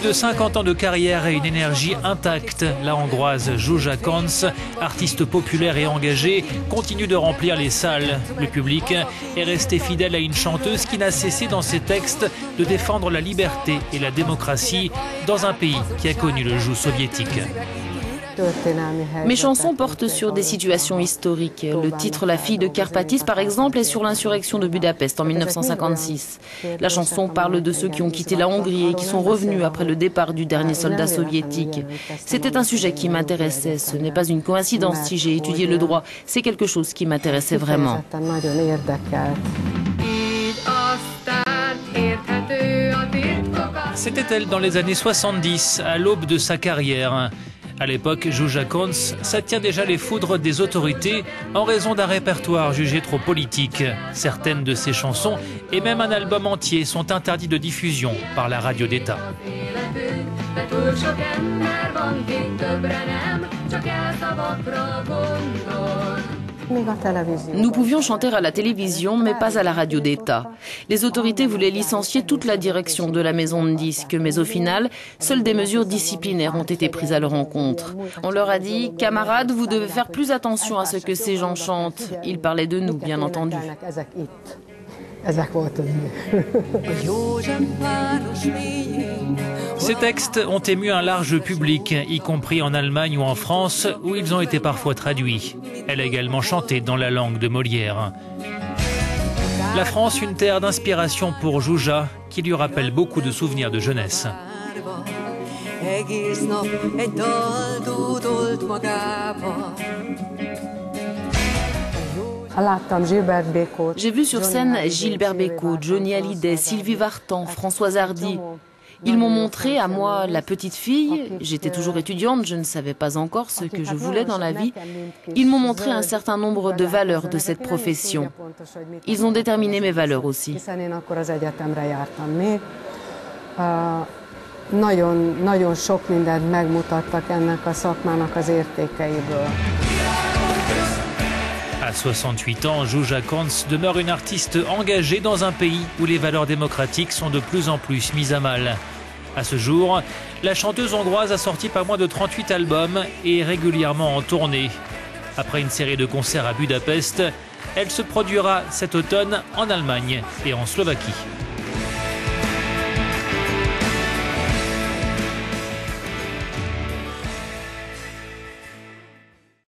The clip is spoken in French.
de 50 ans de carrière et une énergie intacte, la Hongroise Zsuzsa Koncs, artiste populaire et engagée, continue de remplir les salles. Le public est resté fidèle à une chanteuse qui n'a cessé dans ses textes de défendre la liberté et la démocratie dans un pays qui a connu le joug soviétique. Mes chansons portent sur des situations historiques. Le titre La fille de Karpatis, par exemple, est sur l'insurrection de Budapest en 1956. La chanson parle de ceux qui ont quitté la Hongrie et qui sont revenus après le départ du dernier soldat soviétique. C'était un sujet qui m'intéressait. Ce n'est pas une coïncidence si j'ai étudié le droit. C'est quelque chose qui m'intéressait vraiment. C'était elle dans les années 70, à l'aube de sa carrière. À l'époque, Zsuzsa Koncs s'attient déjà les foudres des autorités en raison d'un répertoire jugé trop politique. Certaines de ses chansons et même un album entier sont interdits de diffusion par la radio d'État. Nous pouvions chanter à la télévision, mais pas à la radio d'État. Les autorités voulaient licencier toute la direction de la maison de disques, mais au final, seules des mesures disciplinaires ont été prises à leur encontre. On leur a dit « Camarades, vous devez faire plus attention à ce que ces gens chantent ». Ils parlaient de nous, bien entendu. Ces textes ont ému un large public, y compris en Allemagne ou en France, où ils ont été parfois traduits. Elle a également chanté dans la langue de Molière. La France, une terre d'inspiration pour Zsuzsa, qui lui rappelle beaucoup de souvenirs de jeunesse. J'ai vu sur scène Gilbert Bécaud, Johnny Hallyday, Sylvie Vartan, Françoise Hardy. Ils m'ont montré à moi, la petite fille, j'étais toujours étudiante, je ne savais pas encore ce que je voulais dans la vie. Ils m'ont montré un certain nombre de valeurs de cette profession. Ils ont déterminé mes valeurs aussi. À 68 ans, Zsuzsa Koncs demeure une artiste engagée dans un pays où les valeurs démocratiques sont de plus en plus mises à mal. À ce jour, la chanteuse hongroise a sorti pas moins de 38 albums et est régulièrement en tournée. Après une série de concerts à Budapest, elle se produira cet automne en Allemagne et en Slovaquie.